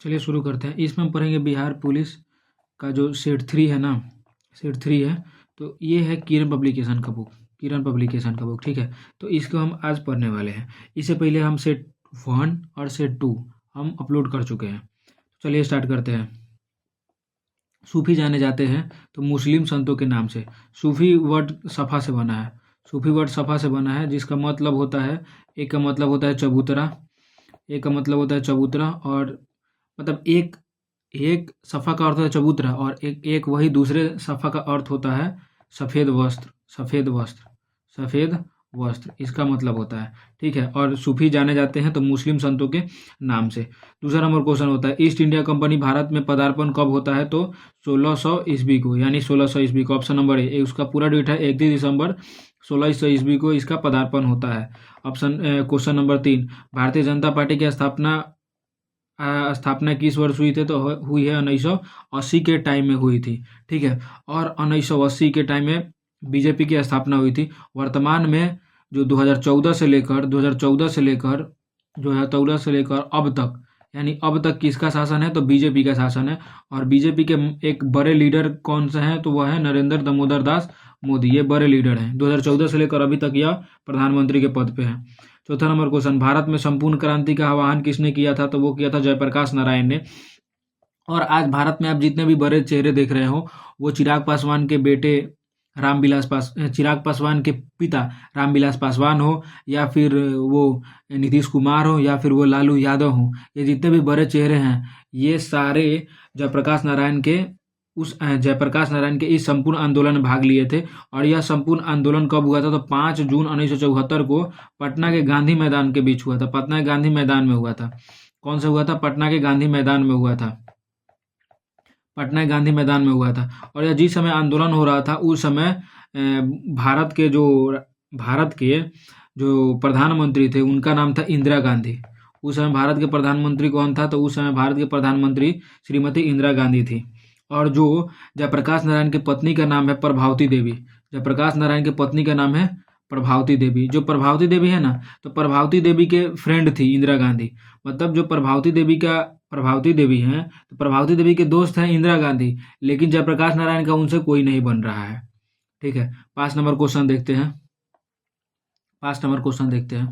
चलिए शुरू करते हैं। इसमें हम पढ़ेंगे बिहार पुलिस का जो सेट 3 है ना, सेट 3 है। तो ये है किरण पब्लिकेशन का बुक, किरण पब्लिकेशन का बुक, ठीक है। तो इसको हम आज पढ़ने वाले हैं। इससे पहले हम सेट 1 और सेट 2 हम अपलोड कर चुके हैं। चलिए स्टार्ट करते हैं। सूफी जाने जाते हैं तो मुस्लिम संतों के नाम से। सूफी वर्ड सफ़ा से बना है, सूफी वर्ड सफ़ा से बना है, जिसका मतलब होता है, एक का मतलब होता है चबूतरा, एक का मतलब होता है चबूतरा, और मतलब एक एक सफ़ा का अर्थ होता है चबूतरा, और एक एक वही दूसरे सफ़ा का अर्थ होता है सफ़ेद वस्त्र, सफ़ेद वस्त्र, सफ़ेद वस्त्र, इसका मतलब होता है, ठीक है। और सूफी जाने जाते हैं तो मुस्लिम संतों के नाम से। दूसरा नंबर क्वेश्चन होता है, ईस्ट इंडिया कंपनी भारत में पदार्पण कब होता है? तो 1600 ईस्वी को, यानी 1600 ईस्वी को। ऑप्शन नंबर ए, उसका पूरा डेट है 31 दिसंबर 1600 ईस्वी को इसका पदार्पण होता है। Option question number 3, Bharatiya Janata party की स्थापना किस वर्ष हुई थी? तो हुई है 1980 के टाइम में हुई थी, ठीक है। और 1980 के टाइम में बीजेपी की स्थापना हुई थी। वर्तमान में जो 2014 से लेकर 2014 से लेकर अब तक, यानी अब तक किसका शासन है? तो बीजेपी का शासन है। और बीजेपी के एक बड़े लीडर कौन से हैं? तो वह है नरेंद्र दामोदर दास मोदी, ये बड़े लीडर हैं। 2014 से लेकर अभी तक यह प्रधानमंत्री के पद पे हैं। चौथा नंबर क्वेश्चन, भारत में संपूर्ण क्रांति का आह्वान किसने किया था? तो वो किया था जयप्रकाश नारायण ने। और आज भारत में आप जितने भी बड़े चेहरे देख रहे हो, वो चिराग पासवान के बेटे चिराग पासवान के पिता रामविलास पासवान हो, या फिर वो नीतीश कुमार हो, या फिर वो लालू यादव हो, ये जितने भी बड़े चेहरे हैं, ये सारे जयप्रकाश नारायण के इस संपूर्ण आंदोलन में भाग लिए थे। और यह संपूर्ण आंदोलन कब हुआ था? तो 5 जून 1974 को पटना के गांधी मैदान के बीच हुआ था। पटना के गांधी मैदान में हुआ था। कौन सा हुआ था? पटना के गांधी मैदान में हुआ था। पटना के गांधी मैदान में हुआ था। और यह जिस समय आंदोलन हो रहा था, उस समय भारत के जो प्रधानमंत्री थे, उनका नाम था इंदिरा गांधी। उस समय भारत के प्रधानमंत्री कौन था? तो उस समय भारत के प्रधानमंत्री श्रीमती इंदिरा गांधी थी। और जो जयप्रकाश नारायण की पत्नी का नाम है प्रभावती देवी। जयप्रकाश नारायण की पत्नी का नाम है प्रभावती देवी। जो प्रभावती देवी है ना, तो प्रभावती देवी के फ्रेंड थी इंदिरा गांधी। मतलब जो प्रभावती देवी हैं, तो प्रभावती देवी के दोस्त हैं इंदिरा गांधी, लेकिन जयप्रकाश नारायण का उनसे कोई नहीं बन रहा है, ठीक है। 5 नंबर क्वेश्चन देखते हैं। 5 नंबर क्वेश्चन देखते हैं।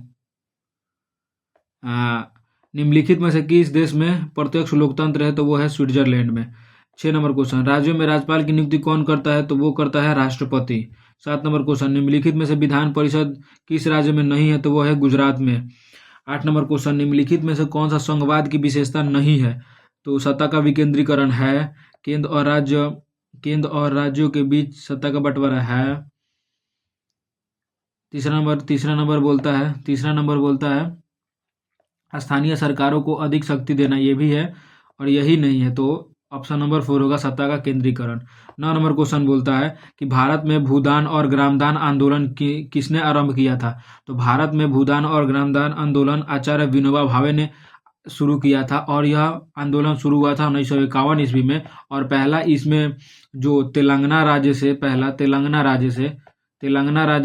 निम्नलिखित में से किस देश में प्रत्यक्ष लोकतंत्र है? तो वो है स्विट्जरलैंड में। 6 नंबर क्वेश्चन, राज्यों में राज्यपाल की नियुक्ति कौन करता है? तो वो करता है राष्ट्रपति। 7 नंबर क्वेश्चन, निम्नलिखित में से विधान परिषद किस राज्य में नहीं है? तो वो है गुजरात में। 8 नंबर क्वेश्चन, निम्नलिखित में से कौन सा संघवाद की विशेषता नहीं है? तो सत्ता का विकेंद्रीकरण है, केंद्र और राज्यों के बीच सत्ता का बंटवारा है। तीसरा नंबर बोलता है स्थानीय सरकारों को अधिक शक्ति देना, ये भी है। और यही नहीं है तो ऑप्शन नंबर 4 होगा सत्ता का केंद्रीकरण। 9 नंबर क्वेश्चन बोलता है कि भारत में भूदान और ग्रामदान आंदोलन किसने आरंभ किया था? तो भारत में भूदान और ग्रामदान आंदोलन आचार्य विनोबा भावे ने शुरू किया था। और यह आंदोलन शुरू हुआ था 1951 ईस्वी में। और पहला इसमें जो तेलंगाना राज्य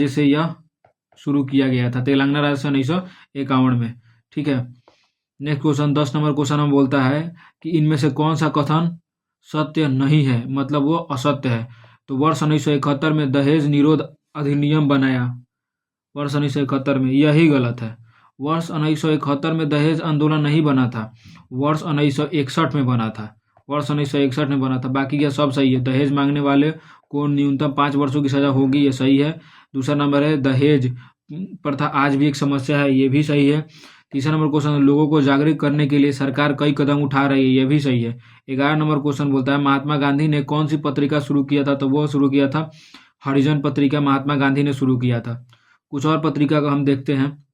से यह शुरू किया गया था। तेलंगाना राज्य से 1951 में, ठीक है। नेक्स्ट क्वेश्चन 10 नंबर क्वेश्चन में बोलता है कि इनमें से कौन सा कथन सत्य नहीं है, मतलब वो असत्य है? तो वर्ष 1971 में दहेज निरोध अधिनियम बनाया, वर्ष 1971 में, यही गलत है। वर्ष 1971 में दहेज आंदोलन नहीं बना था, वर्ष 1961 में बना था। वर्ष 1961 में बना था। बाकी क्या सब सही है। दहेज मांगने वाले को न्यूनतम 5 वर्षों की सजा होगी, ये सही है। दूसरा नंबर है दहेज प्रथा आज भी एक समस्या है, ये भी सही है। तीसरा नंबर क्वेश्चन, लोगों को जागरूक करने के लिए सरकार कई कदम उठा रही है, ये भी सही है। 11 नंबर क्वेश्चन बोलता है महात्मा गांधी ने कौन सी पत्रिका शुरू किया था? तो वो शुरू किया था हरिजन पत्रिका, महात्मा गांधी ने शुरू किया था। कुछ और पत्रिका का हम देखते हैं।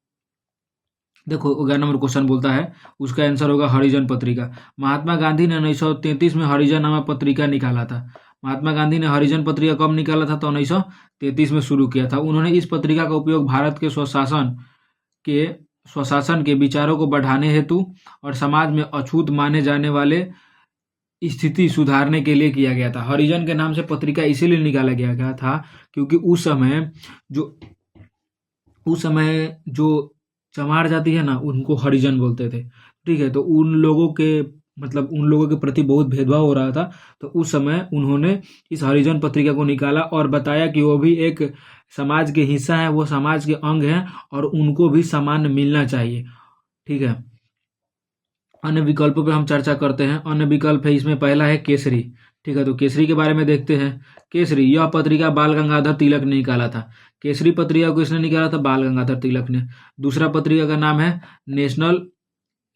देखो 11 नंबर क्वेश्चन बोलता है, उसका आंसर होगा हरिजन पत्रिका। महात्मा गांधी ने 1933 में हरिजन नामक पत्रिका निकाला था। महात्मा गांधी ने हरिजन पत्रिका कब निकाला था? तो 1933 में शुरू किया था। उन्होंने इस पत्रिका का उपयोग भारत के स्वशासन के विचारों को बढ़ाने हेतु और समाज में अछूत माने जाने वाले स्थिति सुधारने के लिए किया गया था। हरिजन के नाम से पत्रिका इसीलिए निकाला गया था क्योंकि उस समय जो चमार जाति है ना, उनको हरिजन बोलते थे, ठीक है। तो उन लोगों के मतलब उन लोगों के प्रति बहुत भेदभाव हो रहा था, तो उस समय उन्होंने इस हरिजन पत्रिका को निकाला और बताया कि वो भी एक समाज के हिस्सा है, वो समाज के अंग हैं और उनको भी सम्मान मिलना चाहिए। ठीक है। अन्य विकल्पों पे हम चर्चा करते हैं। अन्य विकल्प है, इसमें पहला है केसरी। ठीक है, तो केसरी के बारे में देखते हैं। केसरी, यह पत्रिका बाल गंगाधर तिलक ने निकाला था। केसरी पत्रिका को किसने निकाला था? बाल गंगाधर तिलक ने। दूसरा पत्रिका का नाम है नेशनल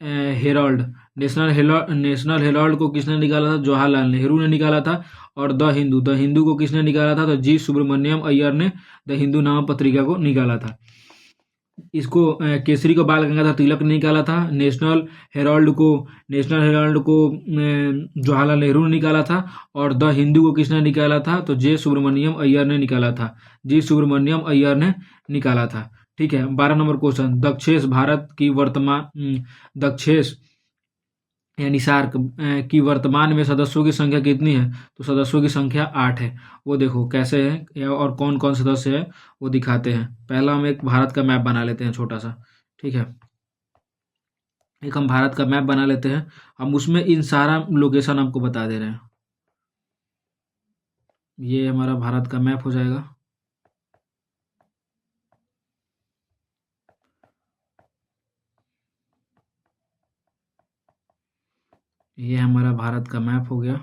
हेराल्ड। नेशनल हेराल्ड को किसने निकाला था? जवाहरलाल नेहरू ने निकाला था। और द हिंदू को किसने निकाला था? तो जी सुब्रमण्यम अय्यर ने द हिंदू नामक पत्रिका को निकाला था। इसको केसरी को बाल गंगाधर तिलक ने निकाला था। नेशनल हेराल्ड को जवाहरलाल नेहरू ने निकाला था। और द हिंदू को किसने निकाला था? तो जे सुब्रमण्यम अय्यर ने निकाला था। जी सुब्रमण्यम अय्यर ने निकाला था। ठीक है। 12 नंबर क्वेश्चन, दक्षेस भारत की दक्षेस यानी सार्क की वर्तमान में सदस्यों की संख्या कितनी है? तो सदस्यों की संख्या 8 है। वो देखो कैसे है और कौन कौन सदस्य है वो दिखाते हैं। पहला हम एक भारत का मैप बना लेते हैं छोटा सा। ठीक है, एक हम भारत का मैप बना लेते हैं। हम उसमें इन सारा लोकेशन आपको बता दे रहे हैं। ये हमारा भारत का मैप हो जाएगा। ये हमारा भारत का मैप हो गया।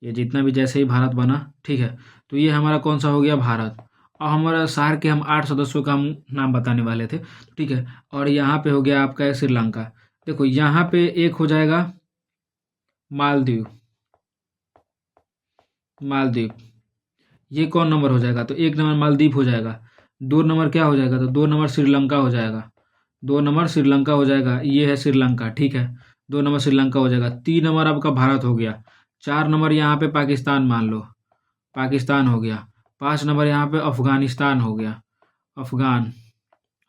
ये जितना भी जैसे ही भारत बना, ठीक है, तो ये हमारा कौन सा हो गया? भारत। और हमारा सार के हम 8 सदस्यों का हम नाम बताने वाले थे। ठीक है, और यहाँ पे हो गया आपका श्रीलंका। देखो यहाँ पे एक हो जाएगा मालदीव। मालदीव ये कौन नंबर हो जाएगा? तो 1 नंबर मालदीव हो जाएगा। 2 नंबर क्या हो जाएगा? तो 2 नंबर श्रीलंका हो जाएगा। 2 नंबर श्रीलंका हो जाएगा, ये है श्रीलंका। ठीक है, 2 नंबर श्रीलंका हो जाएगा। 3 नंबर आपका भारत हो गया। 4 नंबर यहाँ पे पाकिस्तान मान लो, पाकिस्तान हो गया। 5 नंबर यहाँ पे अफगानिस्तान हो गया। अफगान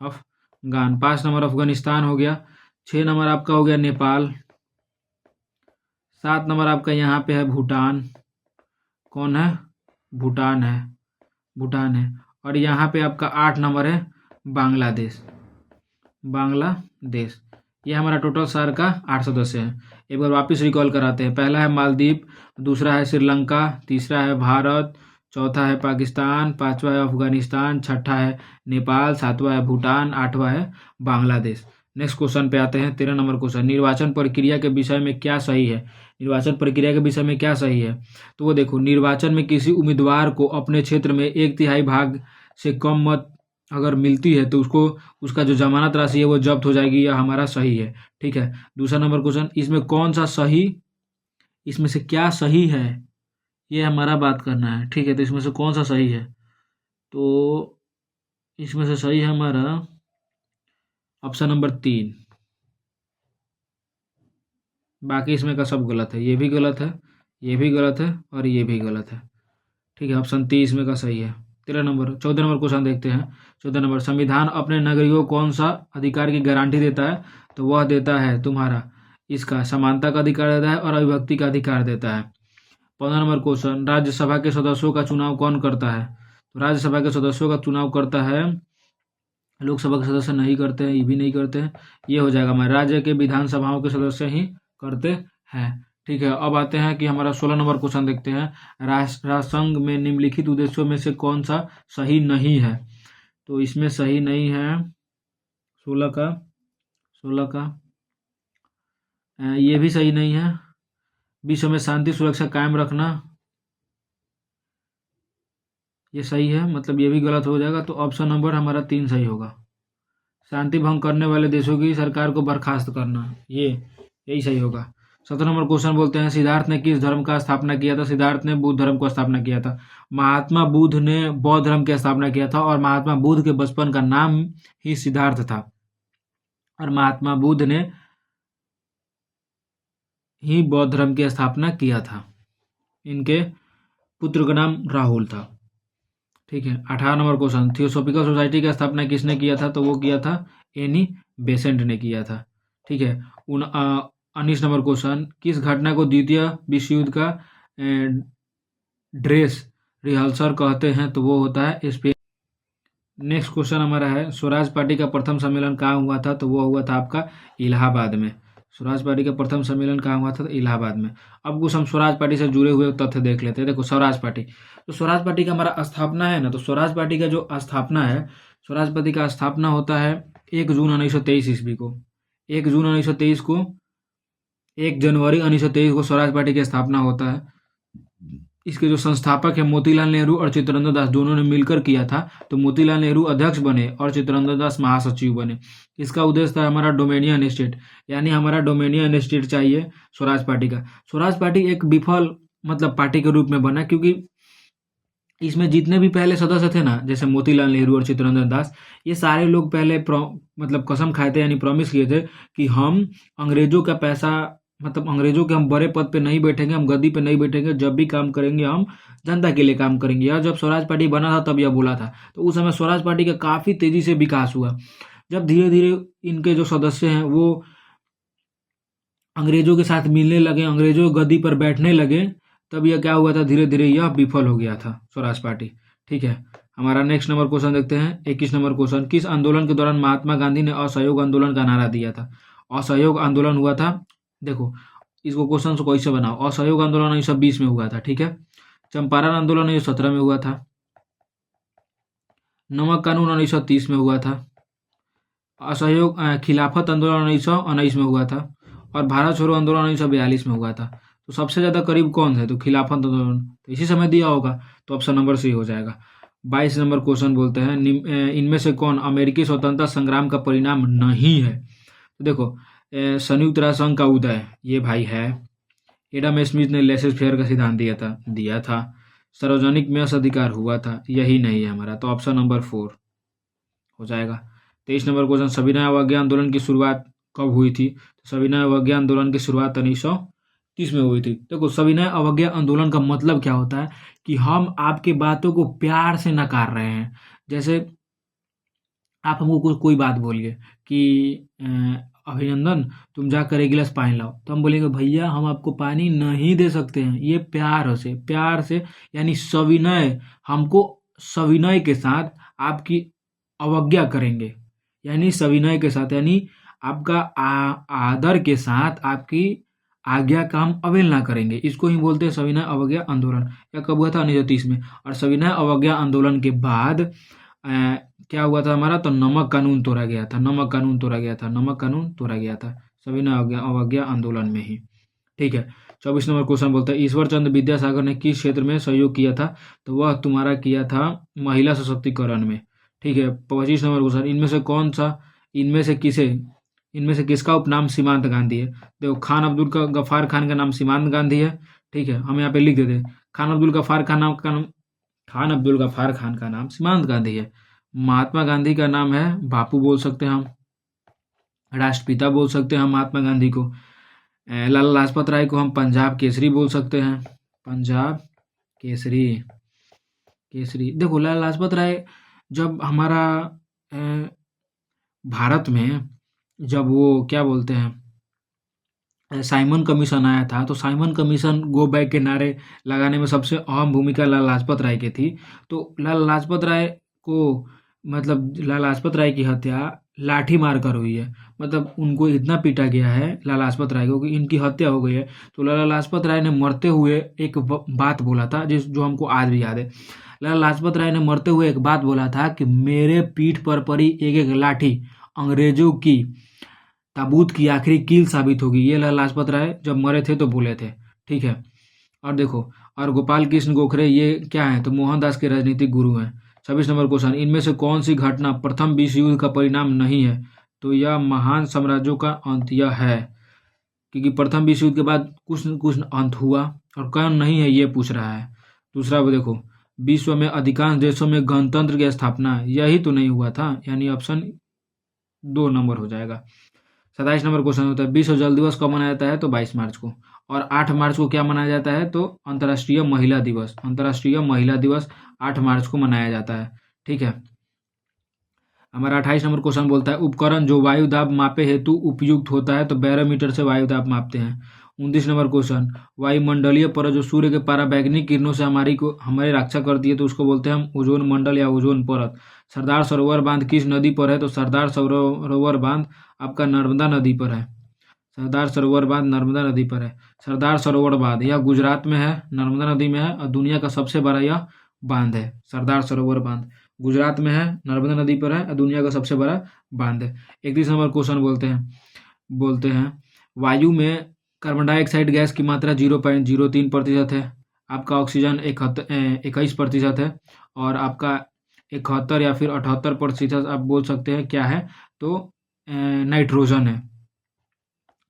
अफगान 5 नंबर अफगानिस्तान हो गया। 6 नंबर आपका हो गया नेपाल। 7 नंबर आपका यहाँ पे है भूटान। कौन है? भूटान है। भूटान है। और यहाँ पे आपका 8 नंबर है बांग्लादेश। बांग्लादेश। ये हमारा टोटल सार का 8 सदस्य हैं। एक बार वापस रिकॉल कराते हैं। पहला है मालदीव, दूसरा है श्रीलंका, तीसरा है भारत, चौथा है पाकिस्तान, पांचवा है अफगानिस्तान, छठा है नेपाल, सातवां है भूटान, आठवां है बांग्लादेश। नेक्स्ट क्वेश्चन पे आते हैं। 13 नंबर क्वेश्चन, निर्वाचन प्रक्रिया के विषय में क्या सही है? निर्वाचन प्रक्रिया के विषय में क्या सही है? तो वो देखो, निर्वाचन में किसी उम्मीदवार को अपने क्षेत्र में 1/3 भाग से कम मत अगर मिलती है तो उसको उसका जो जमानत राशि है वो जब्त हो जाएगी। यह हमारा सही है। ठीक है। दूसरा नंबर क्वेश्चन, इसमें कौन सा सही, इसमें से क्या सही है, ये हमारा बात करना है। ठीक है, तो इसमें से कौन सा सही है? तो इसमें से सही है हमारा ऑप्शन नंबर 3। बाकी इसमें का सब गलत है। ये भी गलत है, ये भी गलत है और ये भी गलत है। ठीक है, ऑप्शन 3 इसमें का सही है। 14 नंबर क्वेश्चन देखते हैं। 14 नंबर, संविधान अपने नागरिकों को कौन सा अधिकार की गारंटी देता है? तो वह देता है तुम्हारा इसका समानता का अधिकार देता है और अभिव्यक्ति का अधिकार देता है। 15 नंबर क्वेश्चन, राज्यसभा के सदस्यों का चुनाव कौन करता है? तो राज्यसभा के सदस्यों का चुनाव करता है, लोकसभा के सदस्य नहीं करते हैं, ये भी नहीं करते हैं। ये हो जाएगा हमारे राज्य के विधानसभाओं के सदस्य ही करते हैं। ठीक है, अब आते हैं कि हमारा 16 नंबर क्वेश्चन देखते हैं। राष्ट्रसंघ में निम्नलिखित उद्देश्यों में से कौन सा सही नहीं है? तो इसमें सही नहीं है 16 का ये भी सही नहीं है। विश्व में शांति सुरक्षा कायम रखना, ये सही है, मतलब ये भी गलत हो जाएगा। तो ऑप्शन नंबर हमारा 3 सही होगा। शांति भंग करने वाले देशों की सरकार को बर्खास्त करना, ये यही सही होगा। 17 नंबर क्वेश्चन बोलते हैं, सिद्धार्थ ने किस धर्म का स्थापना किया था? सिद्धार्थ ने बुद्ध धर्म को स्थापना किया था। महात्मा बुद्ध ने बौद्ध धर्म की स्थापना किया था और महात्मा बुद्ध के बचपन का नाम ही सिद्धार्थ था। और महात्मा बुद्ध ने ही बौद्ध धर्म की स्थापना किया था। इनके पुत्र का नाम राहुल था। ठीक है। 18 नंबर क्वेश्चन, थियोसॉफिकल सोसाइटी की स्थापना किसने किया था? तो वो किया था एनी बेसेंट ने किया था। ठीक है। 19 नंबर क्वेश्चन, किस घटना को द्वितीय विश्व युद्ध का ड्रेस रिहर्सल कहते हैं? तो वो होता है स्पेन। नेक्स्ट क्वेश्चन हमारा है, स्वराज पार्टी का प्रथम सम्मेलन कहाँ हुआ था? तो वो हुआ था आपका इलाहाबाद में। स्वराज पार्टी का प्रथम सम्मेलन कहाँ हुआ था? तो इलाहाबाद में। अब कुछ हम स्वराज पार्टी से जुड़े हुए तथ्य देख लेते हैं। देखो स्वराज पार्टी, तो स्वराज पार्टी का हमारा स्थापना है ना, तो स्वराज पार्टी का जो स्थापना है, स्वराज पार्टी का स्थापना होता है 1 जून 1923 ईस्वी को। 1 जून 1923 को, 1 जनवरी 1923 को स्वराज पार्टी की स्थापना होता है। इसके जो संस्थापक है मोतीलाल नेहरू और चित्तरंजन दास, दोनों ने मिलकर किया था। तो मोतीलाल नेहरू अध्यक्ष बने और चित्तरंजन दास महासचिव बने। इसका उद्देश्य था हमारा डोमेनियन स्टेट, यानी हमारा डोमेनियन स्टेट चाहिए स्वराज पार्टी का। स्वराज पार्टी एक विफल मतलब पार्टी के रूप में बना, क्योंकि इसमें जितने भी पहले सदस्य थे ना, जैसे मोतीलाल नेहरू और चित्तरंजन दास, ये सारे लोग पहले मतलब कसम खाए थे, यानी प्रॉमिस किए थे कि हम अंग्रेजों का पैसा, मतलब अंग्रेजों के हम बड़े पद पे नहीं बैठेंगे, हम गद्दी पे नहीं बैठेंगे, जब भी काम करेंगे हम जनता के लिए काम करेंगे। यह जब स्वराज पार्टी बना था तब यह बोला था। तो उस समय स्वराज पार्टी का काफ़ी तेज़ी से विकास हुआ। जब धीरे धीरे इनके जो सदस्य हैं वो अंग्रेजों के साथ मिलने लगे, अंग्रेजों की गद्दी पर बैठने लगे, तब यह क्या हुआ था, धीरे धीरे यह विफल हो गया था स्वराज पार्टी। ठीक है, हमारा नेक्स्ट नंबर क्वेश्चन देखते हैं। 21 नंबर क्वेश्चन, किस आंदोलन के दौरान महात्मा गांधी ने असहयोग आंदोलन का नारा दिया था? असहयोग आंदोलन हुआ था, देखो इसको क्वेश्चन को कैसे बनाओ। असहयोग आंदोलन 1920 में हुआ था। ठीक है, चंपारण आंदोलन 1917 में हुआ था, नमक कानून 1930 में हुआ था, असहयोग खिलाफत आंदोलन 1919 में हुआ था, और भारत छोड़ो आंदोलन 1942 में हुआ था। तो सबसे ज़्यादा करीब कौन है? तो खिलाफत आंदोलन, तो इसी समय दिया होगा, तो ऑप्शन नंबर सी हो जाएगा। 22 नंबर क्वेश्चन बोलते हैं, इनमें से कौन अमेरिकी स्वतंत्रता संग्राम का परिणाम नहीं है? तो देखो संयुक्त राष्ट्र संघ का उदय, ये भाई है। एडम स्मिथ ने लेसेस फेयर का सिद्धांत दिया था। सार्वजनिक में अधिकार हुआ था, यही नहीं है हमारा, तो ऑप्शन नंबर 4 हो जाएगा। 23 नंबर क्वेश्चन, सविनय अवज्ञा आंदोलन की शुरुआत कब हुई थी? तो सविनय अवज्ञा आंदोलन की शुरुआत 1930 में हुई थी। देखो सविनय अवज्ञा आंदोलन का मतलब क्या होता है कि हम आपकी बातों को प्यार से नकार रहे हैं। जैसे आप हमको कोई बात बोलिए कि अभिनंदन तुम जाकर एक गिलास पानी लाओ, तो हम बोलेंगे भैया हम आपको पानी नहीं दे सकते हैं, ये प्यार से यानी सविनय, हमको सविनय के साथ आपकी अवज्ञा करेंगे, यानी सविनय के साथ, यानी आपका आदर के साथ आपकी आज्ञा का हम अवहेलना करेंगे। इसको ही बोलते हैं सविनय अवज्ञा आंदोलन। यह कब हुआ था? 1930 में। और सविनय अवज्ञा आंदोलन के बाद क्या हुआ था हमारा? तो नमक कानून तोड़ा गया था, नमक कानून तोड़ा गया था सविनय अवज्ञा आंदोलन में ही। ठीक है, 24 नंबर क्वेश्चन बोलता है, ईश्वर चंद्र विद्यासागर ने किस क्षेत्र में सहयोग किया था? तो वह तुम्हारा किया था महिला सशक्तिकरण में। ठीक है, 25 नंबर क्वेश्चन, इनमें से किसका उपनाम सीमांत गांधी है? देखो गफ्फार खान का नाम सीमांत गांधी है। ठीक है, हम यहाँ पे लिख देते हैं खान अब्दुल गफ्फार खान का नाम सीमांत गांधी है। महात्मा गांधी का नाम है बापू बोल सकते हैं हम, राष्ट्रपिता बोल सकते हैं हम महात्मा गांधी को। लाला लाजपत राय को हम पंजाब केसरी बोल सकते हैं, पंजाब केसरी। देखो लाला लाजपत राय जब हमारा भारत में जब वो क्या बोलते हैं साइमन कमीशन आया था, तो साइमन कमीशन गो बैक के नारे लगाने में सबसे अहम भूमिका लाला लाजपत राय की थी। तो लाला लाजपत राय को मतलब लाला लाजपत राय की हत्या लाठी मार कर हुई है, मतलब उनको इतना पीटा गया है लाला लाजपत राय को कि इनकी हत्या हो गई है। तो लाला लाजपत राय ने मरते हुए एक बात बोला था जो हमको आज भी याद है। लाला लाजपत राय ने मरते हुए एक बात बोला था कि मेरे पीठ पर पड़ी एक एक लाठी अंग्रेजों की ताबूत की आखिरी कील साबित होगी। ये लाला लाजपत राय जब मरे थे तो बोले थे। ठीक है, और देखो और गोपाल कृष्ण गोखले ये क्या है? तो मोहनदास के राजनीतिक गुरु हैं। 26 नंबर क्वेश्चन, इनमें से कौन सी घटना प्रथम विश्व युद्ध का परिणाम नहीं है? तो यह महान साम्राज्यों का अंत यह है, क्योंकि प्रथम विश्व युद्ध के बाद कुछ न कुछ अंत हुआ, और कौन नहीं है ये पूछ रहा है। दूसरा वो देखो, विश्व में अधिकांश देशों में गणतंत्र की स्थापना, यही तो नहीं हुआ था, यानी ऑप्शन 2 नंबर हो जाएगा। 27 नंबर क्वेश्चन होता है, विश्व जल दिवस कब मनाया जाता है? तो 22 मार्च को। और 8 मार्च को क्या मनाया जाता है? तो अंतर्राष्ट्रीय महिला दिवस। अंतर्राष्ट्रीय महिला दिवस 8 मार्च को मनाया जाता है। ठीक है, हमारा 28 नंबर क्वेश्चन बोलता है, उपकरण जो वायु दाब मापे हेतु उपयुक्त होता है? तो बैरोमीटर से वायु दाब मापते हैं। 29 नंबर क्वेश्चन, वायुमंडलीय परत जो सूर्य के पराबैंगनी किरणों से हमारी रक्षा करती है तो उसको बोलते हैं हम ओजोन मंडल या ओजोन परत। सरदार सरोवर बांध किस नदी पर है? तो सरदार सरोवर बांध आपका नर्मदा नदी पर है। सरदार सरोवर बांध नर्मदा नदी पर है। सरदार सरोवर बांध यह गुजरात में है, नर्मदा नदी में है और दुनिया का सबसे बड़ा यह बांध है। सरदार सरोवर बांध गुजरात में है, नर्मदा नदी पर है और दुनिया का सबसे बड़ा बांध है। 31 नंबर क्वेश्चन बोलते हैं वायु में कार्बन डाइऑक्साइड गैस की मात्रा 0.03% है। आपका ऑक्सीजन 21% है और आपका 71 या फिर 78% आप बोल सकते हैं क्या है, तो नाइट्रोजन है।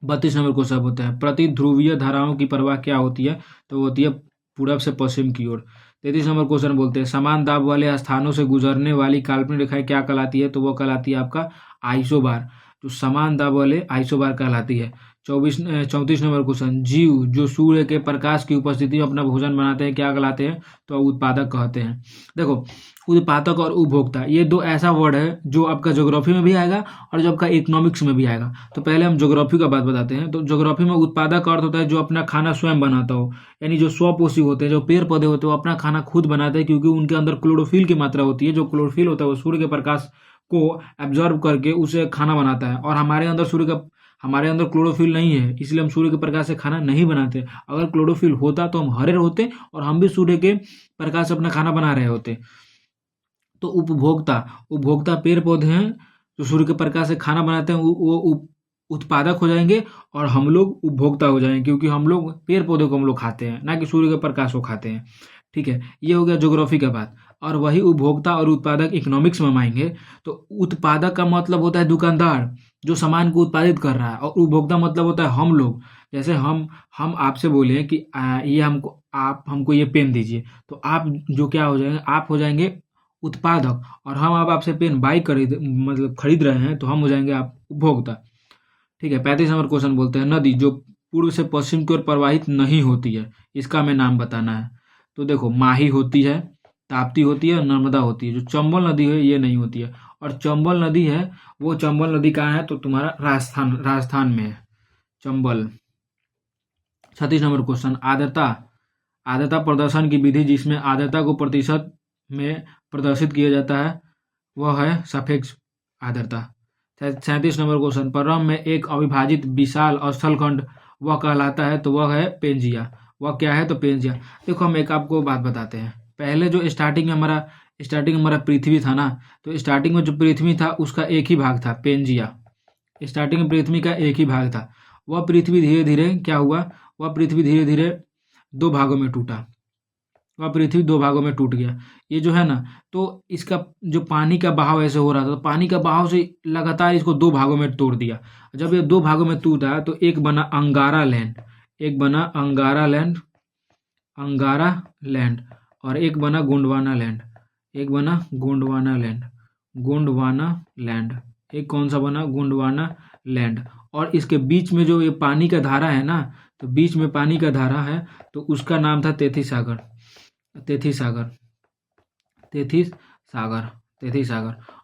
32 नंबर क्वेश्चन होता है प्रतिध्रुवीय धाराओं की प्रवाह क्या होती है? तो होती है पूरब से पश्चिम की ओर। 33 नंबर क्वेश्चन बोलते हैं समान दाब वाले स्थानों से गुजरने वाली काल्पनिक रेखाएं क्या कहलाती है? तो वो कहलाती है आपका आइसोबार। जो समान दाब वाले आइसोबार कहलाती है। 34 नंबर क्वेश्चन जीव जो सूर्य के प्रकाश की उपस्थिति में अपना भोजन बनाते हैं क्या कहलाते हैं? तो उत्पादक कहते हैं। देखो, उत्पादक और उपभोक्ता ये दो ऐसा वर्ड है जो आपका ज्योग्राफी में भी आएगा और जो आपका इकोनॉमिक्स में भी आएगा। तो पहले हम ज्योग्राफी का बात बताते हैं। तो ज्योग्राफी में उत्पादक का अर्थ होता है जो अपना खाना स्वयं बनाता हो, यानी जो स्वपोषी होते हैं, जो पेड़ पौधे होते हैं वो अपना खाना खुद बनाते हैं क्योंकि उनके अंदर क्लोरोफिल की मात्रा होती है। जो क्लोरोफिल होता है वो सूर्य के प्रकाश को एब्जॉर्ब करके उसे खाना बनाता है और हमारे अंदर क्लोरोफिल नहीं है, इसलिए हम सूर्य के प्रकाश से खाना नहीं बनाते। अगर क्लोरोफिल होता तो हम हरे होते और हम भी सूर्य के प्रकाश से अपना खाना बना रहे होते। तो उपभोक्ता पेड़ पौधे हैं जो सूर्य के प्रकाश से खाना बनाते हैं, वो उत्पादक हो जाएंगे और हम लोग उपभोक्ता हो जाएंगे क्योंकि हम लोग पेड़ पौधे को हम लोग खाते हैं, ना कि सूर्य के प्रकाश को खाते हैं। ठीक है, ये हो गया ज्योग्राफी का बात। और वही उपभोक्ता और उत्पादक इकोनॉमिक्स में हम आएंगे। तो उत्पादक का मतलब होता है दुकानदार जो सामान को उत्पादित कर रहा है और उपभोक्ता मतलब होता है हम लोग। जैसे हम आपसे बोले कि आप हमको ये पेन दीजिए, तो आप जो क्या हो जाएंगे, आप हो जाएंगे उत्पादक और हम अब आपसे पेन खरीद रहे हैं तो हम हो जाएंगे आप उपभोक्ता। ठीक है, 35 नंबर क्वेश्चन बोलते हैं नदी जो पूर्व से पश्चिम की ओर प्रवाहित नहीं होती है, इसका हमें नाम बताना है। तो देखो, माही होती है, ताप्ती होती है, नर्मदा होती है। जो चंबल नदी है ये नहीं होती है। और चंबल नदी है, वो चंबल नदी कहाँ है? तो तुम्हारा राजस्थान में है चंबल। 36 नंबर क्वेश्चन आर्द्रता प्रदर्शन की विधि जिसमें आर्द्रता को प्रतिशत में प्रदर्शित किया जाता है वह है सापेक्ष आर्द्रता। 37 नंबर क्वेश्चन परम में एक अविभाजित विशाल स्थलखंड वह कहलाता है तो वह है पेंजिया। वह क्या है? तो पेंजिया। देखो, हम एक आपको बात बताते हैं। पहले जो स्टार्टिंग में हमारा पृथ्वी था ना, तो स्टार्टिंग में जो पृथ्वी था उसका एक ही भाग था पेंजिया। स्टार्टिंग में पृथ्वी का एक ही भाग था। वह पृथ्वी धीरे धीरे क्या हुआ, वह पृथ्वी धीरे धीरे दो भागों में टूटा। वह पृथ्वी दो भागों में टूट गया। ये जो है ना, तो इसका जो पानी का बहाव ऐसे हो रहा था, तो पानी का बहाव से लगातार इसको दो भागों में तोड़ दिया। जब ये दो भागों में टूटा तो एक बना अंगारा लैंड और एक बना गोंडवाना लैंड। एक कौन सा बना? गोंडवाना लैंड। और इसके बीच में जो ये पानी का धारा है ना, तो बीच में पानी का धारा है तो उसका नाम था तेथी सागर।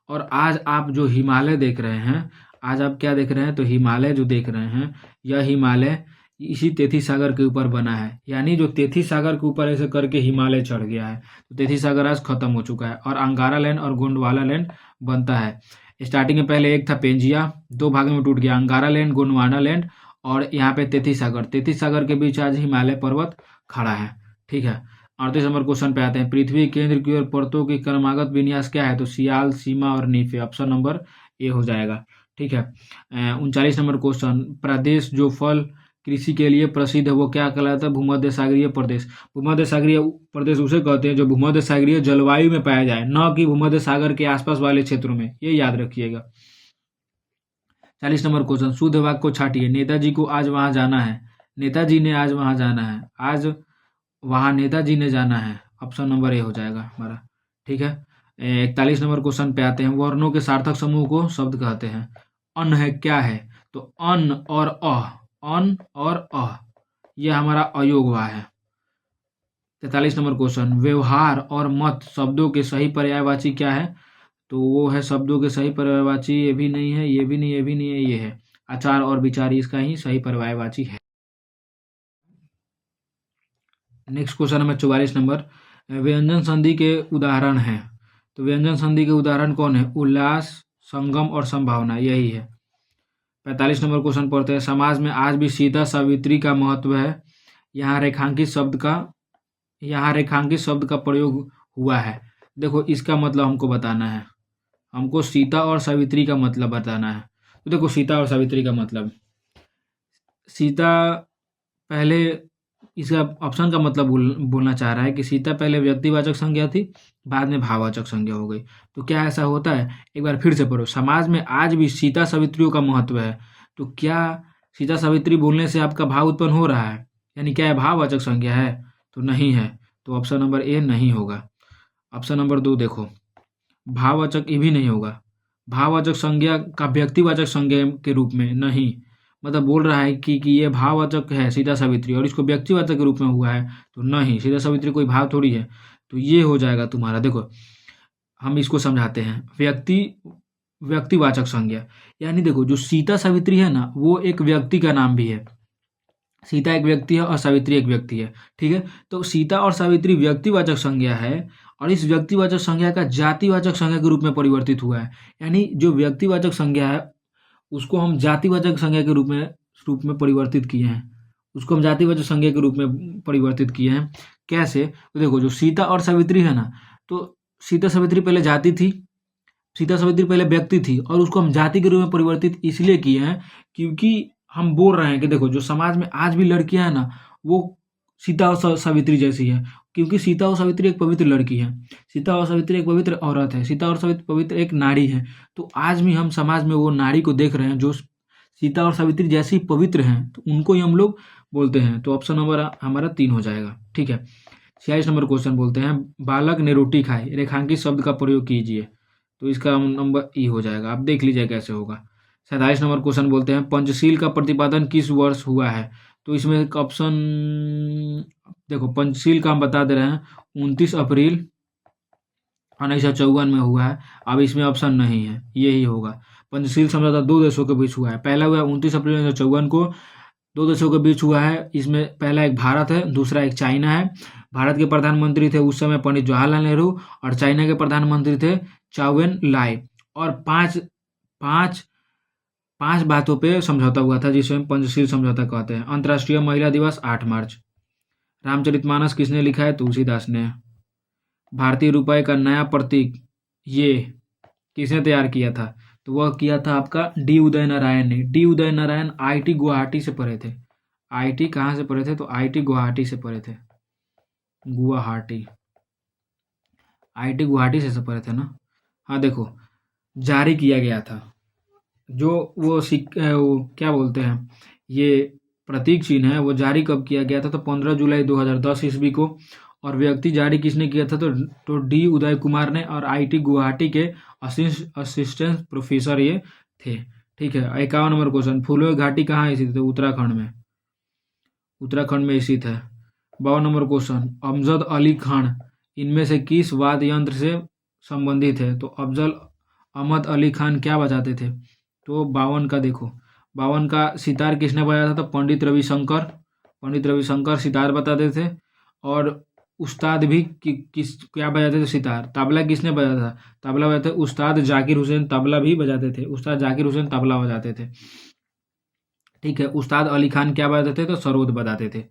और आज आप जो हिमालय देख रहे हैं, आज आप क्या देख रहे हैं? तो हिमालय जो देख रहे हैं, यह हिमालय इसी तेथी सागर के ऊपर बना है। यानी जो तेथी सागर के ऊपर ऐसे करके हिमालय चढ़ गया है। तो तेथी सागर आज खत्म हो चुका है और अंगारा लैंड और गोंडवाना लैंड बनता है। स्टार्टिंग में पहले एक था पेंजिया, दो भागों में टूट गया, अंगारा लैंड, गोंडवाना लैंड और यहाँ पे तेथी सागर के बीच आज हिमालय पर्वत खड़ा है। ठीक है, 38 नंबर क्वेश्चन पे आते हैं। पृथ्वी केंद्र की ओर परतों की क्रमागत विन्यास क्या है? तो सियाल, सीमा और नीफे। ऑप्शन नंबर ए हो जाएगा। ठीक है, 39 नंबर क्वेश्चन प्रदेश जो फल कृषि के लिए प्रसिद्ध है वो क्या कहलाता है? भूमध्य सागरीय प्रदेश। भूमध्य सागरीय प्रदेश उसे कहते हैं जो भूमध्य सागरीय जलवायु में पाया जाए, न कि भूमध्य सागर के आसपास वाले क्षेत्रों में। ये याद रखिएगा। 40 नंबर क्वेश्चन शुद्ध वाक्य को छाटिए। नेताजी को आज वहां जाना है। नेताजी ने आज वहां जाना है। आज वहां नेताजी ने जाना है। ऑप्शन नंबर ए हो जाएगा हमारा। ठीक है, 41 नंबर क्वेश्चन पे आते हैं। वर्णों के सार्थक समूह को शब्द कहते हैं। अन है क्या है? तो अन और अ, यह हमारा अयोगवा है। 43 नंबर क्वेश्चन व्यवहार और मत शब्दों के सही पर्यायवाची क्या है? तो वो है शब्दों के सही पर्यायवाची ये भी नहीं है, ये भी नहीं है, ये है आचार और विचार, इसका ही सही पर्यायवाची है। नेक्स्ट क्वेश्चन नंबर 44 नंबर, व्यंजन संधि के उदाहरण हैं। तो व्यंजन संधि के उदाहरण कौन है? उल्लास, संगम और संभावना, यही है। 45 नंबर क्वेश्चन पढ़ते हैं, समाज में आज भी सीता सावित्री का महत्व है। यहाँ रेखांकित शब्द का प्रयोग हुआ है। देखो इसका मतलब हमको बताना है, हमको सीता और सावित्री का मतलब बताना है। तो देखो सीता और सावित्री का मतलब, सीता पहले, इसका ऑप्शन का मतलब बोलना चाह रहा है कि सीता पहले व्यक्तिवाचक संज्ञा थी, बाद में भाववाचक संज्ञा हो गई। तो क्या ऐसा होता है? एक बार फिर से पढ़ो, समाज में आज भी सीता सावित्रियों का महत्व है। तो क्या सीता सावित्री बोलने से आपका भाव उत्पन्न हो रहा है? यानी क्या है, भाववाचक संज्ञा है? तो नहीं है। तो ऑप्शन नंबर ए नहीं होगा। ऑप्शन नंबर 2 देखो, भाववाचक ये भी नहीं होगा। भाववाचक संज्ञा का व्यक्तिवाचक संज्ञा के रूप में नहीं, मतलब बोल रहा है कि ये भाववाचक है सीता सावित्री और इसको व्यक्तिवाचक के रूप में हुआ है, तो नहीं, सीता सावित्री कोई भाव थोड़ी है। तो ये हो जाएगा तुम्हारा। देखो हम इसको समझाते हैं, व्यक्तिवाचक संज्ञा, यानी देखो जो सीता सावित्री है ना, वो एक व्यक्ति का नाम भी है। सीता एक व्यक्ति है और सावित्री एक व्यक्ति है, ठीक है। तो सीता और सावित्री व्यक्तिवाचक संज्ञा है और इस व्यक्तिवाचक संज्ञा का जातिवाचक संज्ञा के रूप में परिवर्तित हुआ है। यानी जो व्यक्तिवाचक संज्ञा है उसको हम जातिवाचक संज्ञा के रूप में परिवर्तित किए हैं। उसको हम जातिवाचक संज्ञा के रूप में परिवर्तित किए हैं। कैसे? तो देखो जो सीता और सावित्री है ना, तो सीता सावित्री पहले जाति थी, सीता सावित्री पहले व्यक्ति थी और उसको हम जाति के रूप में परिवर्तित इसलिए किए हैं क्योंकि हम बोल रहे हैं कि देखो जो समाज में आज भी लड़कियां हैं ना, वो सीता और सावित्री जैसी है, क्योंकि सीता और सावित्री एक पवित्र लड़की है, सीता और सावित्री एक पवित्र औरत है, सीता और सावित्री पवित्र एक नारी है। तो आज भी हम समाज में वो नारी को देख रहे हैं जो सीता और सावित्री जैसी पवित्र हैं, तो उनको ही हम लोग बोलते हैं। तो ऑप्शन नंबर हमारा 3 हो जाएगा, ठीक है। 46 नंबर क्वेश्चन बोलते हैं, बालक ने रोटी खाई, रेखांकित शब्द का प्रयोग कीजिए। तो इसका नंबर ई हो जाएगा, आप देख लीजिए कैसे होगा। 47 नंबर क्वेश्चन बोलते हैं, पंचशील का प्रतिपादन किस वर्ष हुआ है? तो इसमें एक ऑप्शन देखो, पंचशील का हम बता दे रहे हैं 29 अप्रैल 1954 में हुआ है। अब इसमें ऑप्शन नहीं है, यही होगा। पंचशील समझौता 2 देशों के बीच हुआ है। पहला हुआ 29 अप्रैल 1954 को, 2 देशों के बीच हुआ है। इसमें पहला एक भारत है, दूसरा एक चाइना है। भारत के प्रधानमंत्री थे उस समय पंडित जवाहरलाल नेहरू और चाइना के प्रधानमंत्री थे चाउ एन लाई। और पांच बातों पे समझौता हुआ था जिसे हम पंचशील समझौता कहते हैं। अंतर्राष्ट्रीय महिला दिवस 8 मार्च। रामचरितमानस किसने लिखा है? तुलसीदास ने। भारतीय रुपए का नया प्रतीक ये किसने तैयार किया था? तो वह किया था आपका डी उदय नारायण ने। डी उदय नारायण आईटी गुवाहाटी से पढ़े थे। आईटी कहाँ से पढ़े थे? तो आईटी गुवाहाटी से पढ़े थे। गुवाहाटी, आईटी गुवाहाटी से पढ़े थे ना। हाँ देखो, जारी किया गया था जो वो क्या बोलते हैं, ये प्रतीक चिन्ह है, वो जारी कब किया गया था? तो 15 जुलाई 2010 ईस्वी को। और व्यक्ति जारी किसने किया था? तो डी उदय कुमार ने, और आईटी गुवाहाटी के असिस्टेंट प्रोफेसर ये थे, ठीक है। 51 नंबर क्वेश्चन, फूलों की घाटी कहाँ स्थित है? उत्तराखंड में, उत्तराखंड में स्थित है। 52 नंबर क्वेश्चन, अमजद अली खान इनमें से किस वाद्य यंत्र से संबंधित है? तो अफजल अहमद अली खान क्या बजाते थे? तो 52 का देखो, 52 का सितार किसने बजाया था? तो पंडित रविशंकर सितार बताते थे। और उस्ताद भी क्या बजाते थे? सितार। तबला किसने बजाया था? तबला बजाते उस्ताद जाकिर हुसैन, तबला भी बजाते थे, उस्ताद जाकिर हुसैन तबला बजाते थे, ठीक है। उस्ताद अली खान क्या बजाते थे? तो सरोद बजाते थे।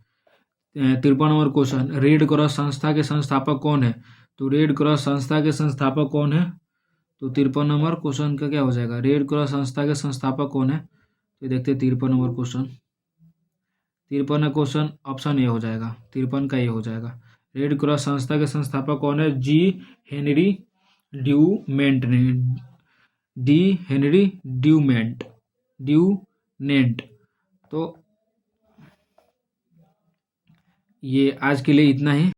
53 नंबर क्वेश्चन, रेड क्रॉस संस्था के संस्थापक कौन है? तो रेड क्रॉस संस्था के संस्थापक कौन है? तो 53 नंबर क्वेश्चन का क्या हो जाएगा? रेड क्रॉस संस्था के संस्थापक कौन है? तो देखते हैं 53 number question. 53 question option A हो जाएगा, 53 का ये हो जाएगा। रेड क्रॉस संस्था के संस्थापक कौन है? जी हेनरी ड्यूमेंट ने। D Henry Dunant. तो ये आज के लिए इतना ही।